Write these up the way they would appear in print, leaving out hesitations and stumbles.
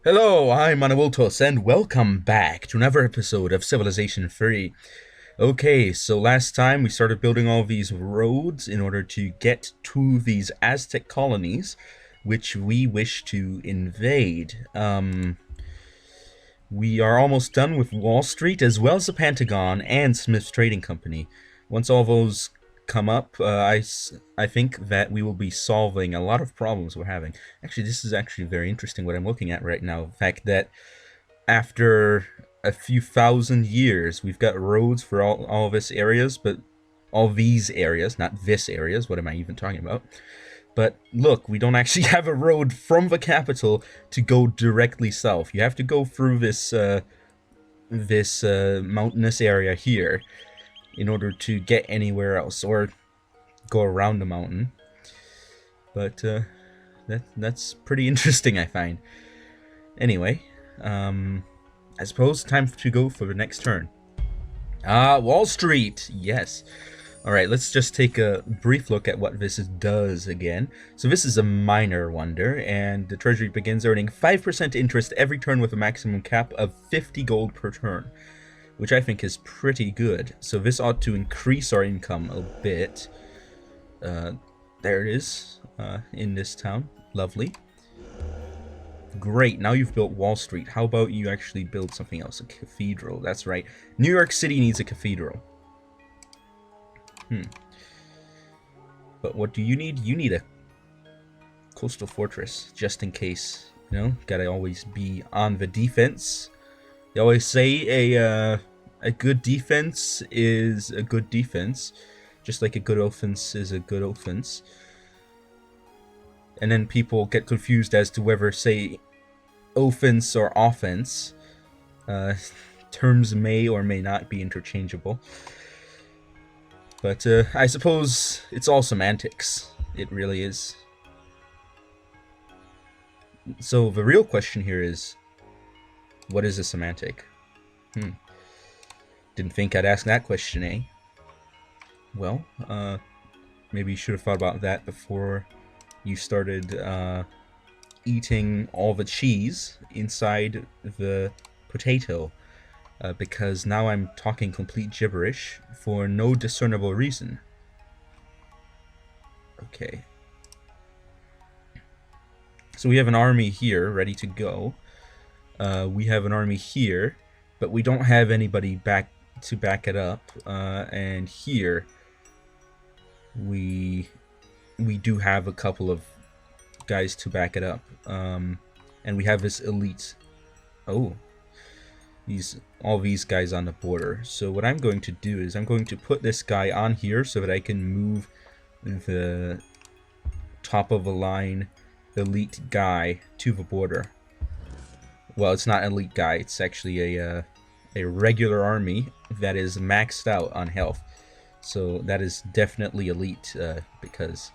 Hello, I'm Manawultos, and welcome back to another episode of Civilization 3. Okay, so last time we started building all these roads in order to get to these Aztec colonies, which we wish to invade. We are almost done with Wall Street, as well as the Pentagon and Smith's Trading Company. Once all those come up, I think that we will be solving a lot of problems we're having. Actually, this is actually very interesting what I'm looking at right now. The fact that after a few thousand years, we've got roads for all this areas, but all these areas, not this areas, what am I even talking about? But look, we don't actually have a road from the capital to go directly south. You have to go through this mountainous area here in order to get anywhere else, or go around the mountain. But that's pretty interesting, I find. Anyway, I suppose time to go for the next turn. Wall Street! Yes. Alright, let's just take a brief look at what this does again. So this is a minor wonder, and the Treasury begins earning 5% interest every turn with a maximum cap of 50 gold per turn, which I think is pretty good. So this ought to increase our income a bit. There it is, in this town. Lovely. Great, now you've built Wall Street. How about you actually build something else? A cathedral, that's right. New York City needs a cathedral. But what do you need? You need a coastal fortress, just in case. You know, gotta always be on the defense. They always say a good defense is a good defense, just like a good offense is a good offense. And then people get confused as to whether, say, offense or offense. Terms may or may not be interchangeable. But I suppose it's all semantics. It really is. So the real question here is, what is a semantic? Didn't think I'd ask that question, eh? Well, maybe you should have thought about that before you started eating all the cheese inside the potato. Because now I'm talking complete gibberish for no discernible reason. Okay. So we have an army here ready to go. We have an army here, but we don't have anybody back to back it up. And here we do have a couple of guys to back it up. And we have this elite. Oh, all these guys on the border. So what I'm going to do is I'm going to put this guy on here so that I can move the top of the line elite guy to the border. Well, it's not elite guy, it's actually a regular army that is maxed out on health. So that is definitely elite, because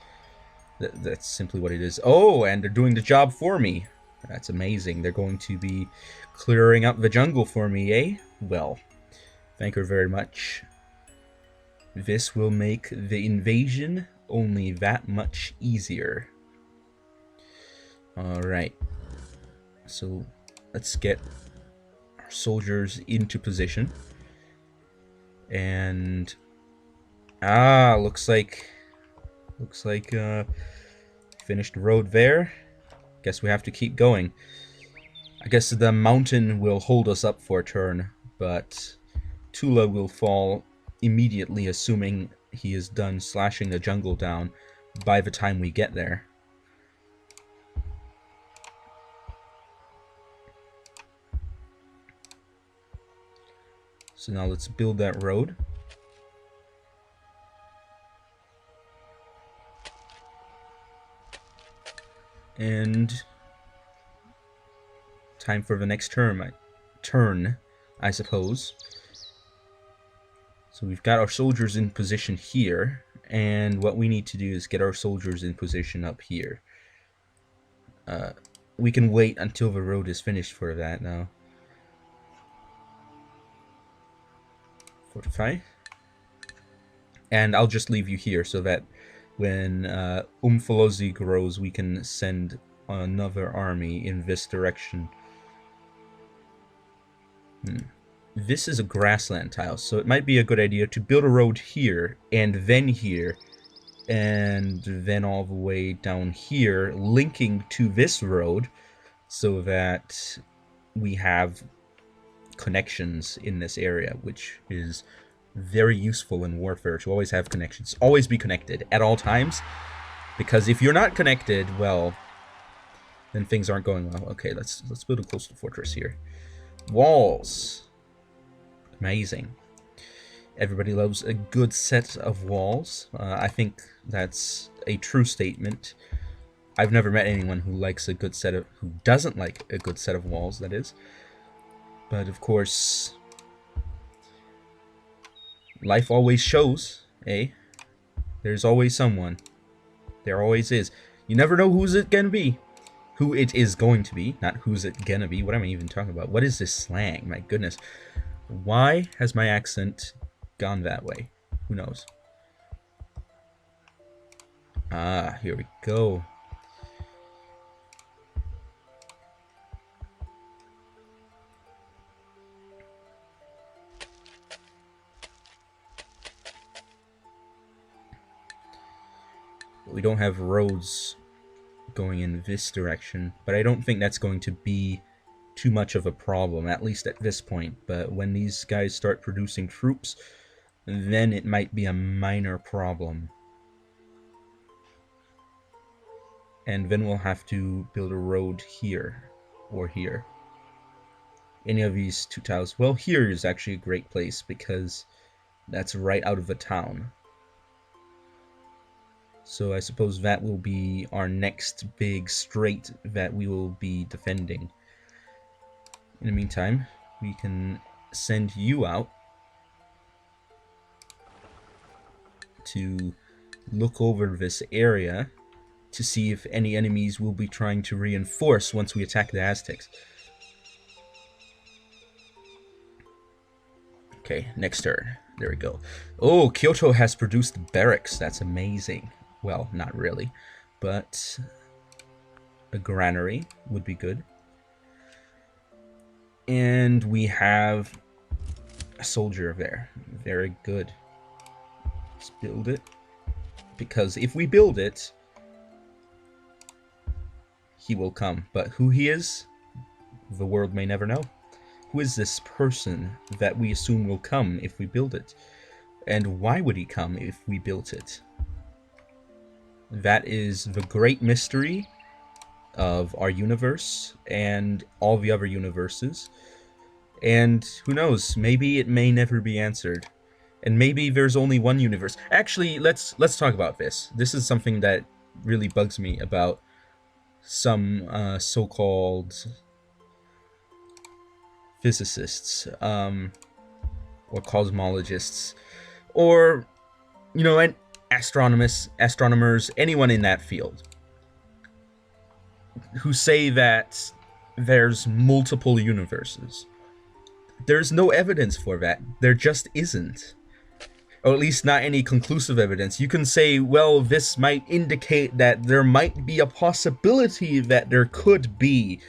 that's simply what it is. Oh, and they're doing the job for me. That's amazing. They're going to be clearing up the jungle for me, eh? Well, thank you very much. This will make the invasion only that much easier. Alright. So, let's get our soldiers into position. And... looks like finished the road there. Guess we have to keep going. I guess the mountain will hold us up for a turn, but Tula will fall immediately, assuming he is done slashing the jungle down by the time we get there. So now let's build that road. And time for the next turn, I suppose. So we've got our soldiers in position here, and what we need to do is get our soldiers in position up here. We can wait until the road is finished for that now. Fortify. And I'll just leave you here so that when Umfalozi grows, we can send another army in this direction This is a grassland tile, so it might be a good idea to build a road here, and then all the way down here, linking to this road, so that we have connections in this area, which is very useful in warfare, to always have connections. Always be connected at all times, because if you're not connected, well, then things aren't going well. Okay, let's build a coastal fortress here. Walls. Amazing. Everybody loves a good set of walls. I think that's a true statement. I've never met anyone who doesn't like a good set of walls, that is. But of course, life always shows, eh? There's always someone. There always is. You never know who it is going to be, not who's it gonna be. What am I even talking about? What is this slang? My goodness. Why has my accent gone that way? Who knows? Ah, here we go. We don't have roads going in this direction, but I don't think that's going to be too much of a problem, at least at this point. But when these guys start producing troops, then it might be a minor problem. And then we'll have to build a road here, or here. Any of these two tiles. Well, here is actually a great place, because that's right out of the town. So I suppose that will be our next big strait that we will be defending. In the meantime, we can send you out to look over this area to see if any enemies will be trying to reinforce once we attack the Aztecs. Okay, next turn. There we go. Oh, Kyoto has produced barracks. That's amazing. Well, not really, but a granary would be good. And we have a soldier there. Very good. Let's build it. Because if we build it, he will come. But who he is, the world may never know. Who is this person that we assume will come if we build it? And why would he come if we built it? That is the great mystery of our universe and all the other universes. And who knows, maybe it may never be answered. And maybe there's only one universe. Actually, let's talk about this. This is something that really bugs me about some so-called physicists, or cosmologists, or, you know, and astronomers, anyone in that field, who say that there's multiple universes. There's no evidence for that. There just isn't. Or at least not any conclusive evidence. You can say, well, this might indicate that there might be a possibility that there could be,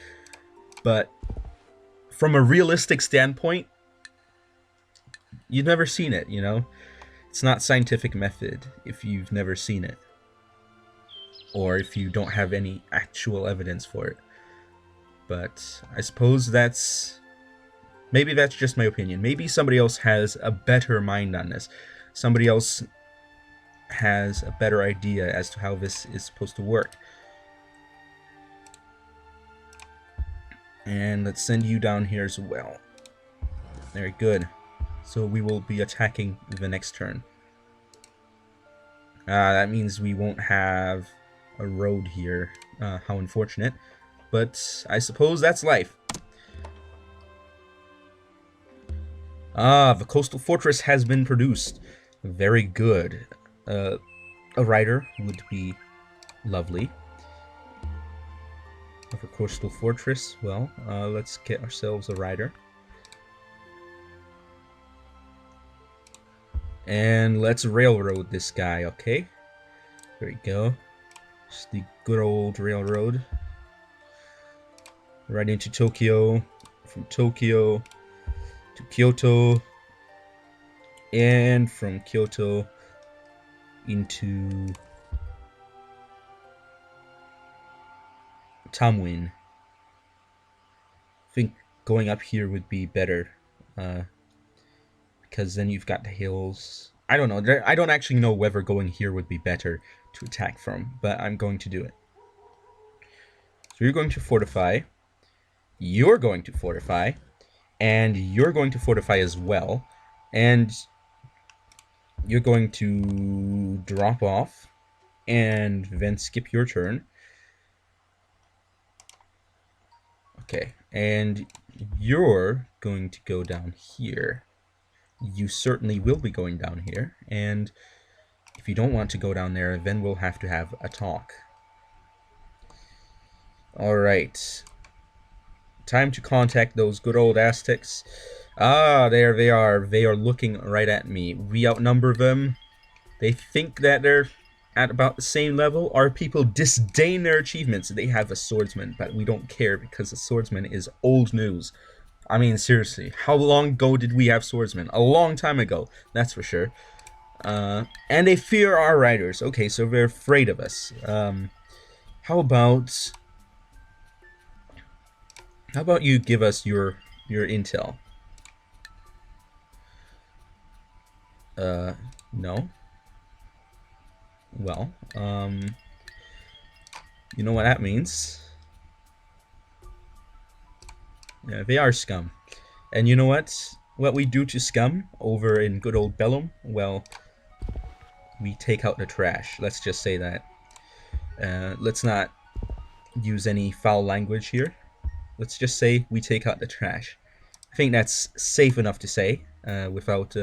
but from a realistic standpoint, you've never seen it, you know? It's not scientific method if you've never seen it, or if you don't have any actual evidence for it. But I suppose maybe that's just my opinion. Maybe somebody else has a better mind on this. Somebody else has a better idea as to how this is supposed to work. And let's send you down here as well. Very good. So we will be attacking the next turn. That means we won't have a road here. How unfortunate. But I suppose that's life. The coastal fortress has been produced. Very good. A rider would be lovely. Of a coastal fortress, well, let's get ourselves a rider. And let's railroad this guy, okay? There we go. Just the good old railroad. Right into Tokyo. From Tokyo, to Kyoto, and from Kyoto into Tamwin. I think going up here would be better, because then you've got the hills. I don't know. I don't actually know whether going here would be better to attack from, but I'm going to do it. So you're going to fortify. You're going to fortify. And you're going to fortify as well. And you're going to drop off and then skip your turn. Okay, and you're going to go down here. You certainly will be going down here, and if you don't want to go down there, then we'll have to have a talk. Alright. Time to contact those good old Aztecs. Ah, there they are. They are looking right at me. We outnumber them. They think that they're at about the same level. Our people disdain their achievements. They have a swordsman, but we don't care because the swordsman is old news. I mean, seriously, how long ago did we have swordsmen? A long time ago, that's for sure. And they fear our riders. Okay, so they're afraid of us. How about you give us your intel? No. Well, you know what that means. Yeah, they are scum. And you know what? What we do to scum over in good old Bellum? Well, we take out the trash. Let's just say that. Let's not use any foul language here. Let's just say we take out the trash. I think that's safe enough to say without,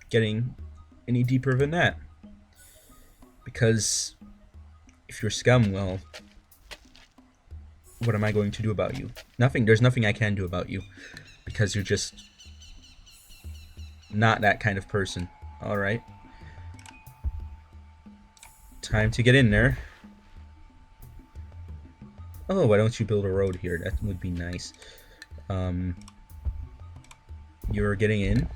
getting any deeper than that. Because if you're scum, well, what am I going to do about you? Nothing. There's nothing I can do about you. Because you're just not that kind of person. Alright. Time to get in there. Oh, why don't you build a road here? That would be nice. You're getting in.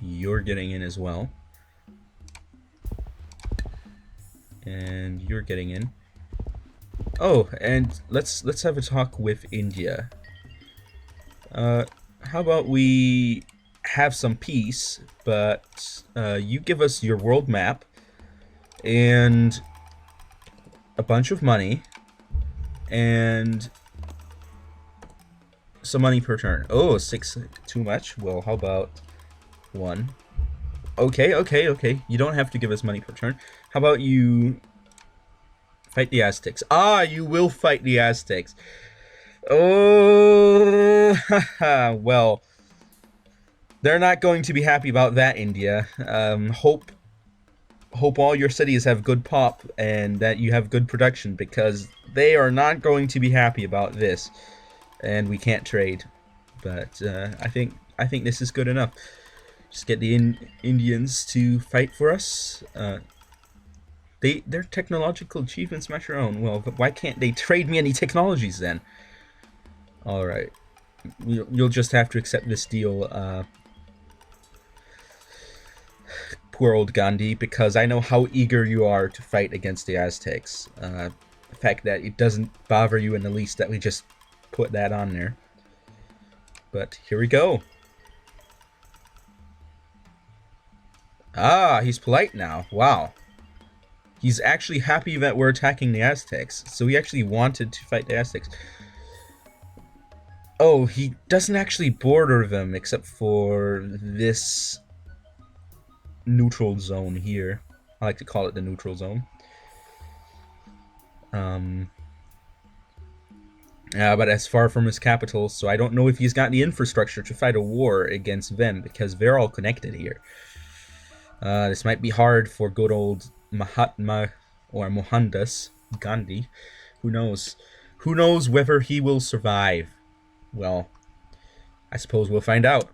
You're getting in as well. And you're getting in. Oh, and let's have a talk with India. How about we have some peace, but you give us your world map and a bunch of money and some money per turn. Oh, 6 too much. Well, how about 1? Okay. You don't have to give us money per turn. How about you fight the Aztecs? Ah, you will fight the Aztecs. Oh, well, they're not going to be happy about that, India. Hope all your cities have good pop and that you have good production, because they are not going to be happy about this. And we can't trade, but I think this is good enough. Just get the Indians to fight for us. Their technological achievements match our own. Well, but why can't they trade me any technologies then? All right, you'll just have to accept this deal, poor old Gandhi, because I know how eager you are to fight against the Aztecs. The fact that it doesn't bother you in the least that we just put that on there. But here we go. Ah, he's polite now. Wow. He's actually happy that we're attacking the Aztecs. So he actually wanted to fight the Aztecs. Oh, he doesn't actually border them except for this neutral zone here. I like to call it the neutral zone. But as far from his capital, so I don't know if he's got the infrastructure to fight a war against them, because they're all connected here. This might be hard for good old Mahatma or Mohandas Gandhi. Who knows? Who knows whether he will survive? Well, I suppose we'll find out.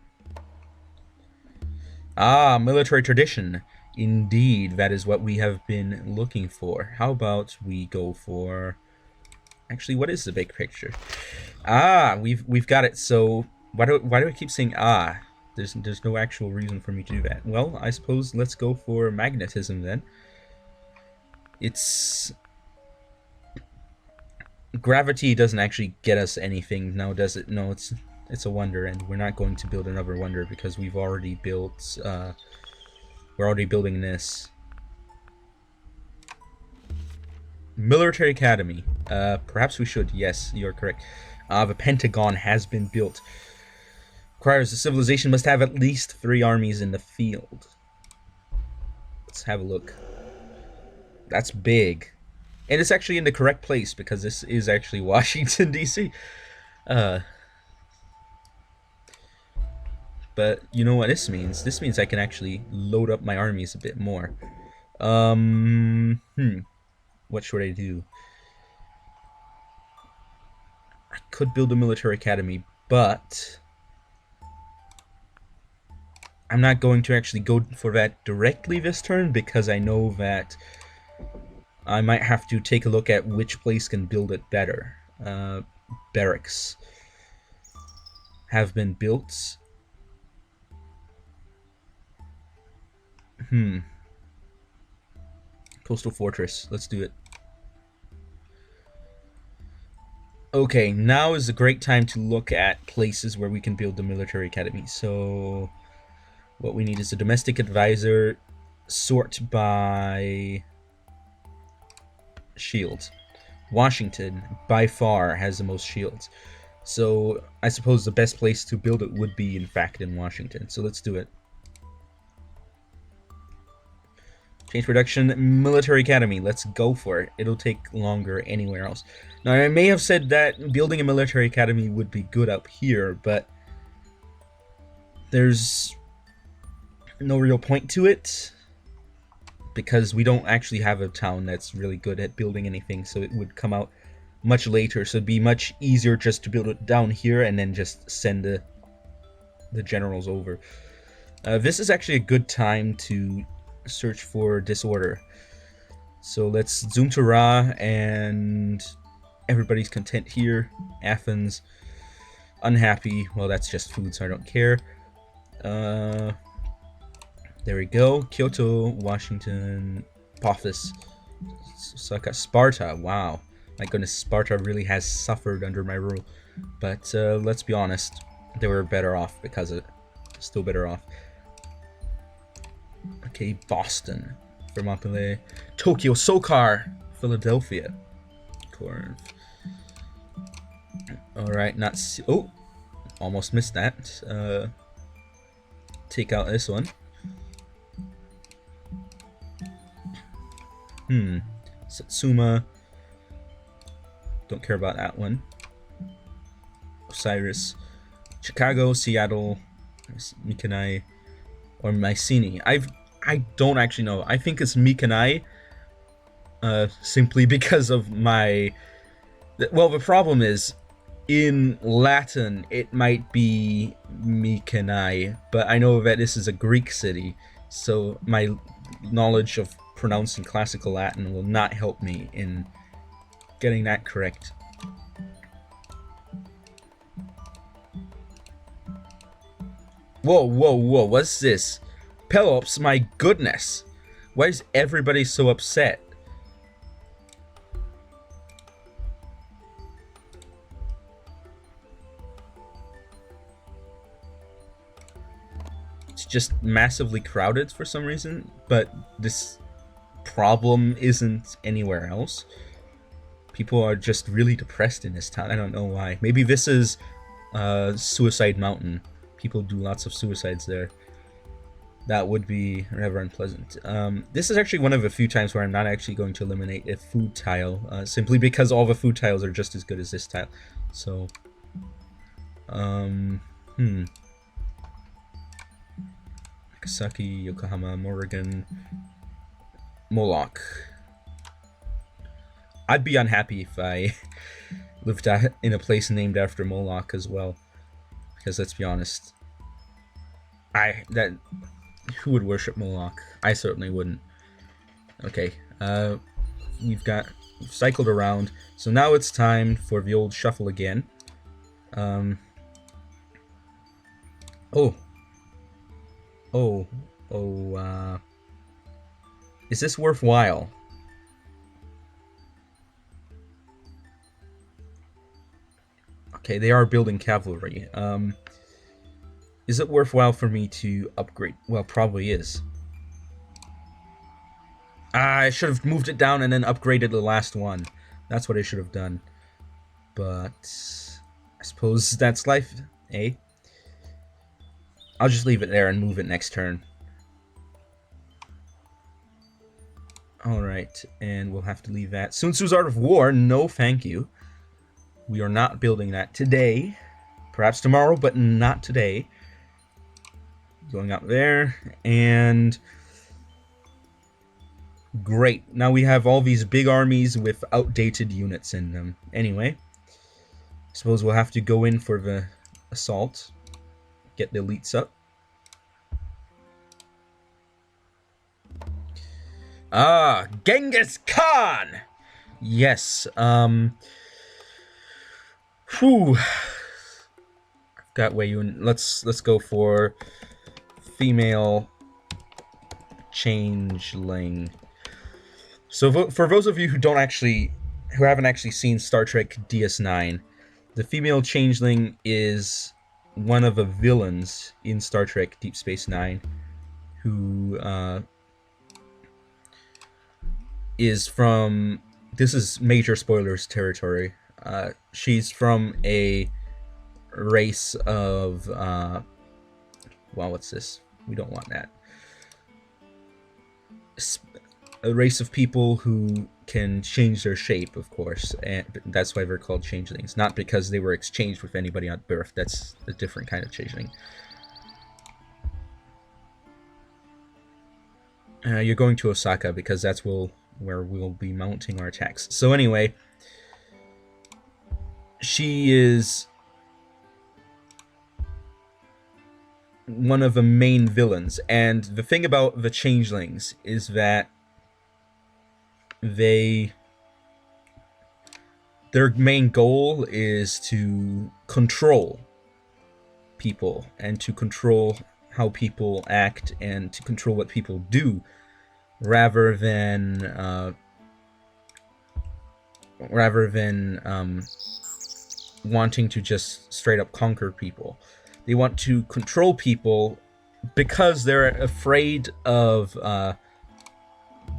Ah, military tradition. Indeed, that is what we have been looking for. How about we go for Actually, what is the big picture? Ah, we've got it. So why do I keep saying ah? There's no actual reason for me to do that. Well, I suppose let's go for magnetism then. It's gravity doesn't actually get us anything now, does it? No, it's a wonder, and we're not going to build another wonder because we've already built. We're already building this. Military Academy. Perhaps we should. Yes, you're correct. The Pentagon has been built. Requires a civilization must have at least 3 armies in the field. Let's have a look. That's big. And it's actually in the correct place because this is actually Washington, D.C. But you know what this means? This means I can actually load up my armies a bit more. What should I do? I could build a military academy, but I'm not going to actually go for that directly this turn because I know that I might have to take a look at which place can build it better. Barracks have been built. Coastal Fortress. Let's do it. Okay, now is a great time to look at places where we can build the military academy. So what we need is a domestic advisor, sort by shields. Washington, by far, has the most shields. So I suppose the best place to build it would be, in fact, in Washington. So let's do it. Change production, military academy. Let's go for it. It'll take longer anywhere else. Now, I may have said that building a military academy would be good up here, but there's no real point to it because we don't actually have a town that's really good at building anything, so it would come out much later. So it'd be much easier just to build it down here and then just send the generals over. This is actually a good time to search for disorder. So let's zoom to Ra, and everybody's content here. Athens, unhappy. Well, that's just food, so I don't care. There we go. Kyoto, Washington, Apophis, Sparta. Wow. My goodness, Sparta really has suffered under my rule. But let's be honest, they were better off because of it. Still better off. Okay, Boston, Thermopylae, Tokyo, Sokar, Philadelphia, Corinth. Alright, not... Oh! Almost missed that. Take out this one. Satsuma. Don't care about that one. Osiris. Chicago, Seattle, Mykenai, or Mycenae. I don't actually know. I think it's Mykenai. Simply because of my... Well, the problem is, in Latin, it might be Mykenai, but I know that this is a Greek city, so my knowledge of pronouncing classical Latin will not help me in getting that correct. Whoa, whoa, whoa, what's this? Pelops, my goodness! Why is everybody so upset? It's just massively crowded for some reason, but this problem isn't anywhere else. People are just really depressed in this town. I don't know why. Maybe this is Suicide Mountain. People do lots of suicides there. That would be rather unpleasant. This is actually one of the few times where I'm not actually going to eliminate a food tile, simply because all the food tiles are just as good as this tile. So, Nagasaki, Yokohama, Morrigan, Moloch. I'd be unhappy if I lived in a place named after Moloch as well, because let's be honest, who would worship Moloch? I certainly wouldn't. Okay, we've got We've cycled around. So now it's time for the old shuffle again. Um, oh. Oh. Oh, is this worthwhile? Okay, they are building cavalry. Is it worthwhile for me to upgrade? Well, probably is. I should have moved it down and then upgraded the last one. That's what I should have done. But I suppose that's life, eh? I'll just leave it there and move it next turn. Alright, and we'll have to leave that. Sun Tzu's Art of War, no thank you. We are not building that today. Perhaps tomorrow, but not today. Going up there, and... Great. Now we have all these big armies with outdated units in them. Anyway, I suppose we'll have to go in for the assault. Get the elites up. Ah, Genghis Khan! Yes, whew. I've got way you in. Let's go for female changeling. So for those of you who haven't actually seen Star Trek DS9, the female changeling is one of the villains in Star Trek Deep Space Nine, who is from... This is major spoilers territory. She's from a race of... well, what's this? We don't want that. A race of people who can change their shape, of course, and that's why they're called changelings. Not because they were exchanged with anybody on birth. That's a different kind of changeling. You're going to Osaka because that's where we'll be mounting our attacks. So anyway, she is one of the main villains, and the thing about the changelings is that their main goal is to control people and to control how people act and to control what people do, rather than wanting to just straight up conquer people. They want to control people because they're afraid of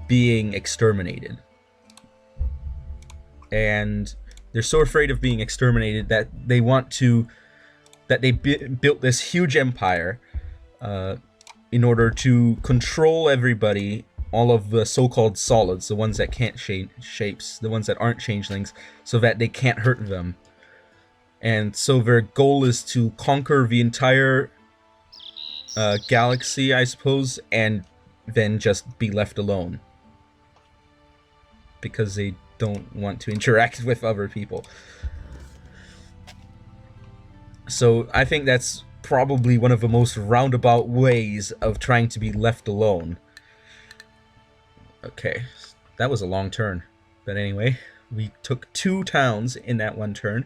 being exterminated. And they're so afraid of being exterminated that they built this huge empire in order to control everybody, all of the so-called solids, the ones that can't shapes, the ones that aren't changelings, so that they can't hurt them. And so their goal is to conquer the entire galaxy, I suppose, and then just be left alone. Because they don't want to interact with other people. So I think that's probably one of the most roundabout ways of trying to be left alone. Okay, that was a long turn. But anyway, we took 2 towns in that one turn.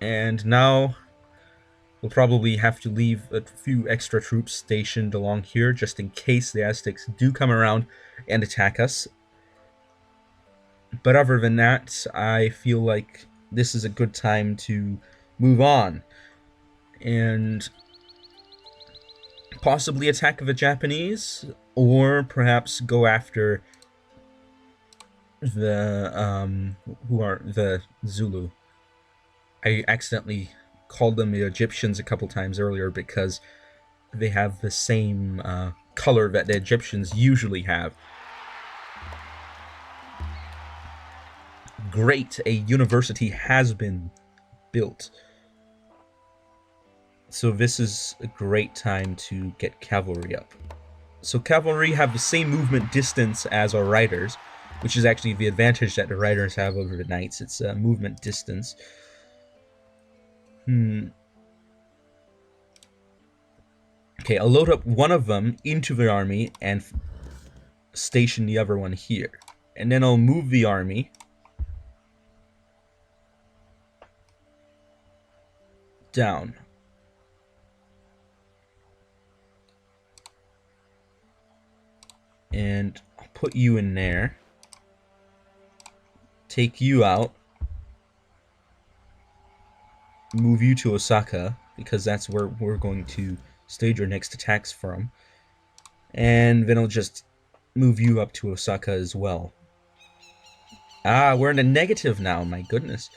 And now we'll probably have to leave a few extra troops stationed along here just in case the Aztecs do come around and attack us. But other than that, I feel like this is a good time to move on and possibly attack the Japanese, or perhaps go after the the Zulu. I accidentally called them the Egyptians a couple times earlier because they have the same color that the Egyptians usually have. Great, a university has been built. So this is a great time to get cavalry up. So cavalry have the same movement distance as our riders, which is actually the advantage that the riders have over the knights. It's movement distance. Okay, I'll load up one of them into the army and station the other one here. And then I'll move the army down. And I'll put you in there. Take you out. Move you to Osaka, because that's where we're going to stage our next attacks from. And then I'll just move you up to Osaka as well. Ah, we're in a negative now, my goodness.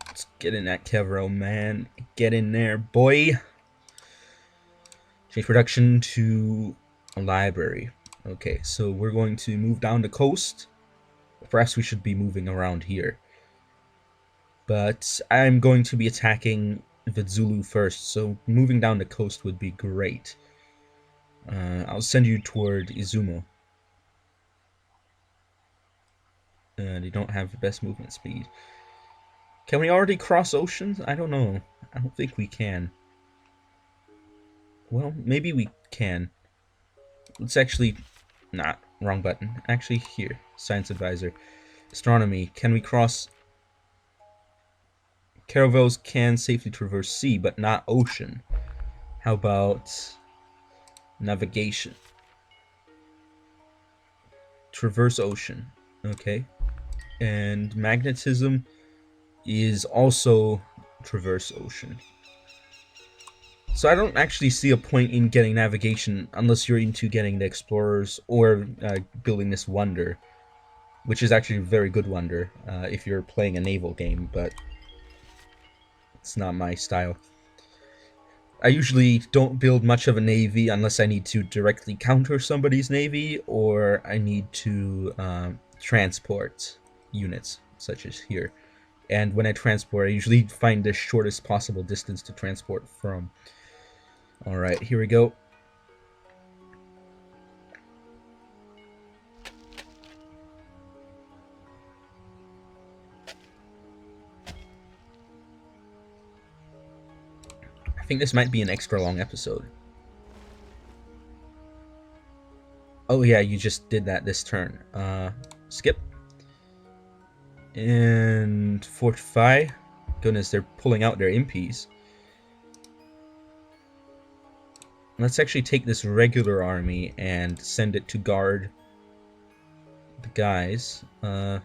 Let's get in that Kevro, man. Get in there, boy. Change production to a library. Okay, so we're going to move down the coast. Perhaps we should be moving around here. But I'm going to be attacking Vizulu first, so moving down the coast would be great. I'll send you toward Izumo. They don't have the best movement speed. Can we already cross oceans? I don't know. I don't think we can. Well, maybe we can. Let's actually... Nah, wrong button. Actually, here. Science Advisor. Astronomy. Can we cross... Caravels can safely traverse sea, but not ocean. How about... Navigation? Traverse ocean. Okay. And magnetism is also traverse ocean. So I don't actually see a point in getting navigation unless you're into getting the explorers or building this wonder, which is actually a very good wonder if you're playing a naval game, but it's not my style. I usually don't build much of a navy unless I need to directly counter somebody's navy or I need to transport units, such as here. And when I transport, I usually find the shortest possible distance to transport from. Alright, here we go. I think this might be an extra long episode. Oh yeah, you just did that this turn. Skip. And fortify. Goodness, they're pulling out their impies. Let's actually take this regular army and send it to guard the guys. That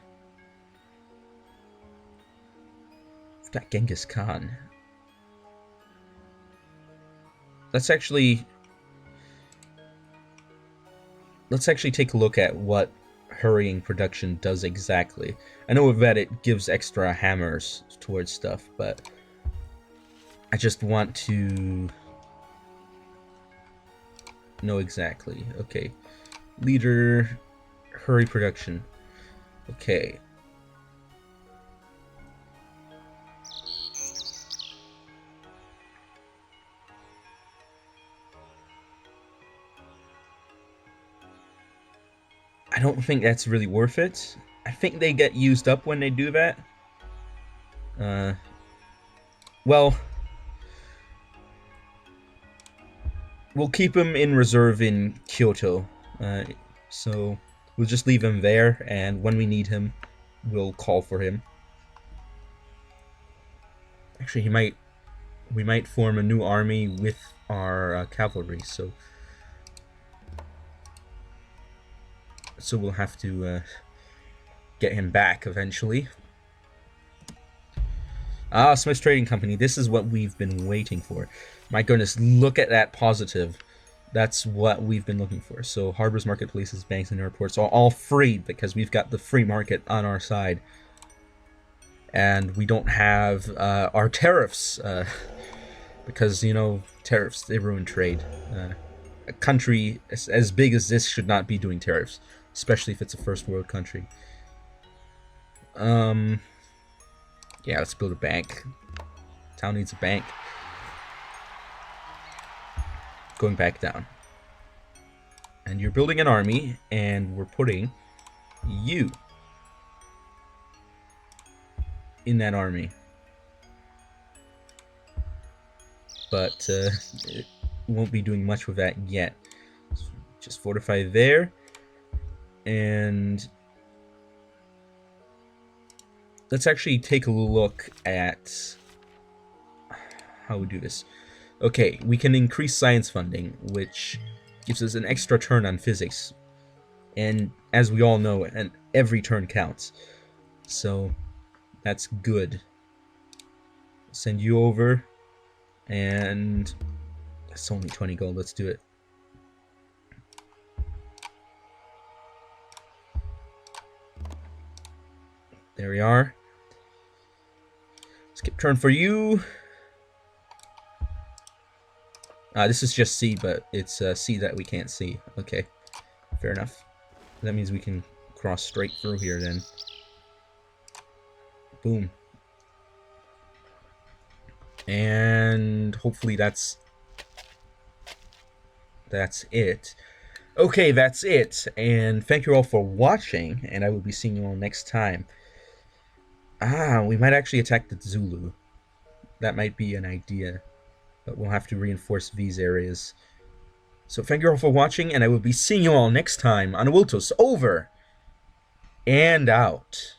Genghis Khan. Let's actually take a look at what hurrying production does exactly. I know that it gives extra hammers towards stuff, but I just want to know exactly. Okay. Leader, hurry production. Okay. I don't think that's really worth it. I think they get used up when they do that. Well, we'll keep him in reserve in Kyoto. So we'll just leave him there, and when we need him, we'll call for him. Actually, we might form a new army with our cavalry, so we'll have to get him back eventually. Ah, Smith's Trading Company. This is what we've been waiting for. My goodness, look at that positive. That's what we've been looking for. So harbors, marketplaces, banks, and airports are all free because we've got the free market on our side. And we don't have our tariffs because, you know, tariffs, they ruin trade. A country as big as this should not be doing tariffs, especially if it's a first world country. Yeah, let's build a bank. Town needs a bank. Going back down. And you're building an army, and we're putting you in that army. but it won't be doing much with that yet. So just fortify there, and let's actually take a look at how we do this. Okay, we can increase science funding, which gives us an extra turn on physics. And as we all know, and every turn counts. So that's good. Send you over, and it's only 20 gold. Let's do it. There we are. Skip turn for you. This is just C, but it's C that we can't see. Okay, fair enough. That means we can cross straight through here then. Boom. And hopefully that's it. Okay, that's it. And thank you all for watching, and I will be seeing you all next time. We might actually attack the Zulu. That might be an idea, but we'll have to reinforce these areas. So thank you all for watching, and I will be seeing you all next time on Awiltos. Over and out.